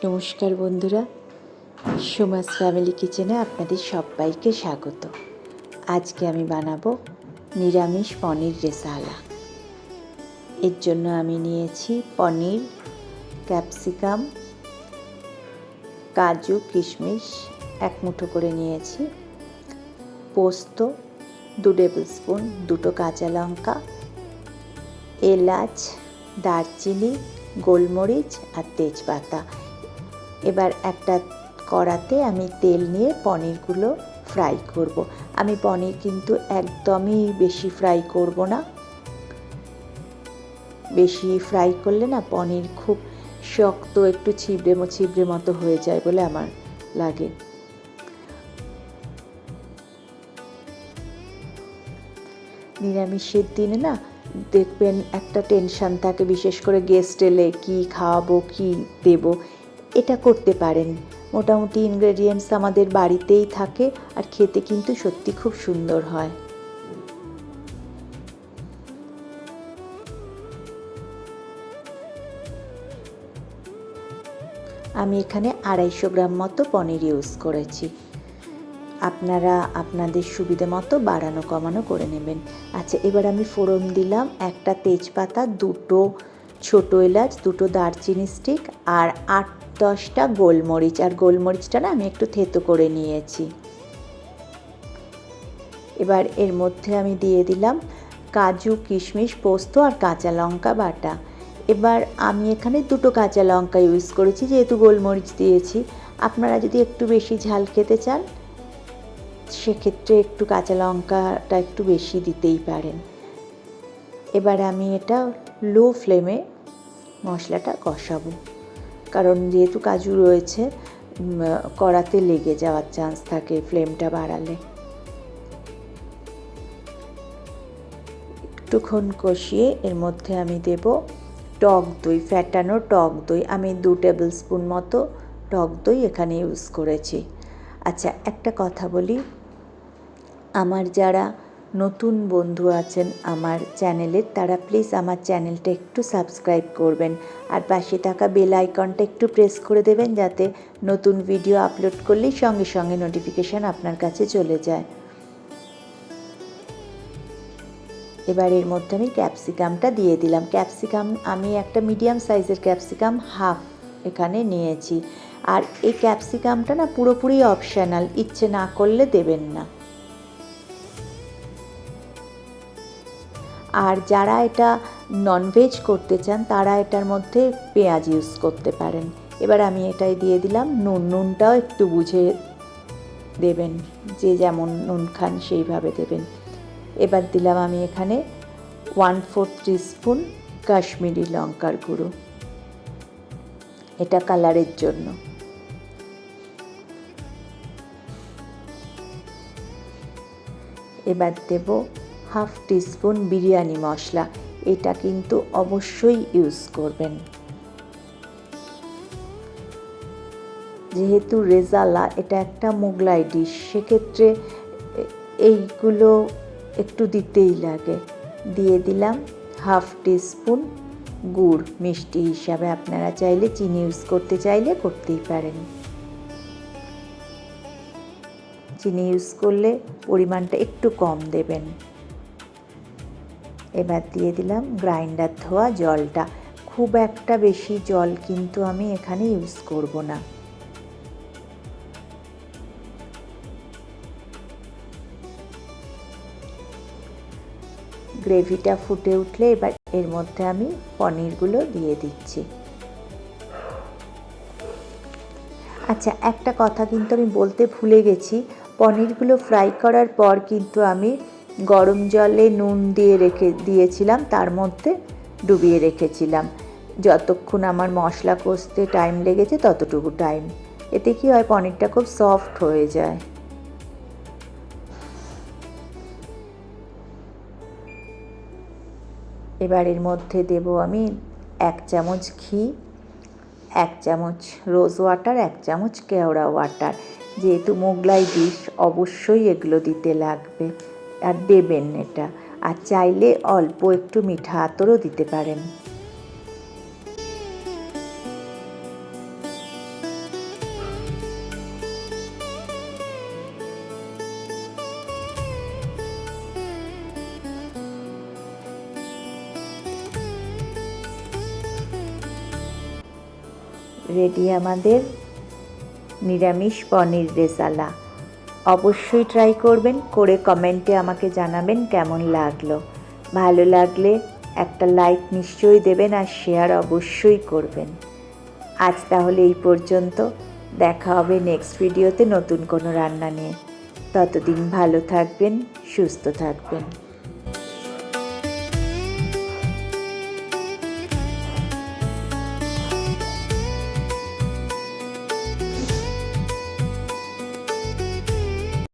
নমস্কার বন্ধুরা, সুমাস ফ্যামিলি কিচেনে আপনাদের সবাইকে স্বাগত। আজকে আমি বানাবো নিরামিষ পনির রেসালা। এর জন্য আমি নিয়েছি পনির, ক্যাপসিকাম, কাজু, কিশমিশ 1 মুঠো করে নিয়েছি, পোস্ত 2 টেবিল স্পুন, 2টো কাঁচা লঙ্কা, এলাচ, দারচিনি, গোলমরিচ আর তেজপাতা। এবার একটা কড়াতে আমি তেল নিয়ে পনিরগুলো ফ্রাই করব। আমি পনির কিন্তু একদমই বেশি ফ্রাই করব না, বেশি ফ্রাই করলে না পনির খুব শক্ত, একটু ছিবড়ে মতো হয়ে যায় বলে আমার লাগে। নিরামিষের দিনে না দেখবেন একটা টেনশন থাকে, বিশেষ করে গেস্ট এলে কী খাওয়াবো, কী দেবো। এটা করতে পারেন, মোটামুটি ইনগ্রেডিয়েন্টস আমাদের বাড়িতেই থাকে আর খেতে কিন্তু সত্যি খুব সুন্দর হয়। আমি এখানে 250 গ্রাম মতো পনির ইউজ করেছি। আপনারা আপনাদের সুবিধে মতো বাড়ানো কমানো করে নেবেন। আচ্ছা, এবার আমি ফোড়ন দিলাম একটা তেজপাতা, 2টো ছোটো এলাচ, 2টো দারচিনি স্টিক আর 8-10টা গোলমরিচ। আর গোলমরিচটা না আমি একটু থেতো করে নিয়েছি। এবার এর মধ্যে আমি দিয়ে দিলাম কাজু, কিশমিশ, পোস্ত আর কাঁচা লঙ্কা বাটা। এবার আমি এখানে 2টো কাঁচা লঙ্কা ইউজ করেছি, যেহেতু গোলমরিচ দিয়েছি। আপনারা যদি একটু বেশি ঝাল খেতে চান সেক্ষেত্রে একটু কাঁচা লঙ্কাটা একটু বেশি দিতেই পারেন। এবার আমি এটা লো ফ্লেমে মশলাটা কষাবো, কারণ যেহেতু কাজু রয়েছে কড়াতে লেগে যাওয়ার চান্স থাকে ফ্লেমটা বাড়ালে। একটুক্ষণ কষিয়ে এর মধ্যে আমি দেব টক দই, ফ্যাটানো টক দই। আমি 2 টেবিল স্পুন মতো টক দই এখানে ইউজ করেছি। আচ্ছা, একটা কথা বলি, আমার যারা নতুন বন্ধু আছেন আমার চ্যানেলের, তারা প্লিজ আমার চ্যানেলটা একটু সাবস্ক্রাইব করবেন আর পাশে থাকা বেল আইকনটা একটু প্রেস করে দেবেন, যাতে নতুন ভিডিও আপলোড করলেই সঙ্গে সঙ্গে নোটিফিকেশান আপনার কাছে চলে যায়। এবার এর মধ্যে আমি ক্যাপসিকামটা দিয়ে দিলাম। ক্যাপসিকাম আমি একটা মিডিয়াম সাইজের ক্যাপসিকাম হাফ এখানে নিয়েছি। আর এই ক্যাপসিকামটা না পুরোপুরি অপশনাল, ইচ্ছে না করলে দেবেন না। আর যারা এটা ননভেজ করতে চান তারা এটার মধ্যে পেঁয়াজ ইউজ করতে পারেন। এবার আমি এটাই দিয়ে দিলাম নুনটাও একটু বুঝে দেবেন, যে যেমন নুন খান সেইভাবে দেবেন। এবার দিলাম আমি এখানে 1/4 টিস্পুন কাশ্মীরি লঙ্কার গুঁড়ো, এটা কালারের জন্য। এবার দেব 1/2 টিস্পুন বিরিয়ানি মশলা, এটা কিন্তু অবশ্যই ইউজ করবেন। যেহেতু রেজালা এটা একটা মোগলাই ডিশ, সেক্ষেত্রে এইগুলো একটু দিতেই লাগে। দিয়ে দিলাম 1/2 টিস্পুন গুড়, মিষ্টি হিসাবে। আপনারা চাইলে চিনি ইউজ করতে চাইলে করতেই পারেন। চিনি ইউজ করলে পরিমাণটা একটু কম দেবেন। এবার দিয়ে দিলাম গ্রাইন্ডার ধোয়া জলটা। খুব একটা বেশি জল কিন্তু আমি এখানে ইউজ করব না। গ্রেভিটা ফুটে উঠলে এবার এর মধ্যে আমি পনিরগুলো দিয়ে দিচ্ছি। আচ্ছা, একটা কথা কিন্তু আমি বলতে ভুলে গেছি, পনিরগুলো ফ্রাই করার পর কিন্তু আমি গরম জলে নুন দিয়ে দিয়েছিলাম, তার মধ্যে ডুবিয়ে রেখেছিলাম। যতক্ষণ আমার মশলা কষতে টাইম লেগেছে ততটুকু টাইম। এতে কি হয়, পনিরটা খুব সফট হয়ে যায়। এবার এর মধ্যে দেব আমি 1 চামচ ঘি, 1 চামচ রোজ ওয়াটার, 1 চামচ কেওড়া ওয়াটার। যেহেতু মোগলাই ডিশ অবশ্যই এগুলো দিতে লাগবে আর দেবেন এটা। আর চাইলে অল্প একটু মিঠা আতরও দিতে পারেন। রেডি আমাদের নিরামিষ পনির রেজালা। অবশ্যই ট্রাই করবেন, করে কমেন্টে আমাকে জানাবেন কেমন লাগলো। ভালো লাগলে একটা লাইক নিশ্চয়ই দেবেন আর শেয়ার অবশ্যই করবেন। আজ তাহলে এই পর্যন্ত, দেখা হবে নেক্সট ভিডিওতে নতুন কোনো রান্না নিয়ে। ততদিন ভালো থাকবেন, সুস্থ থাকবেন।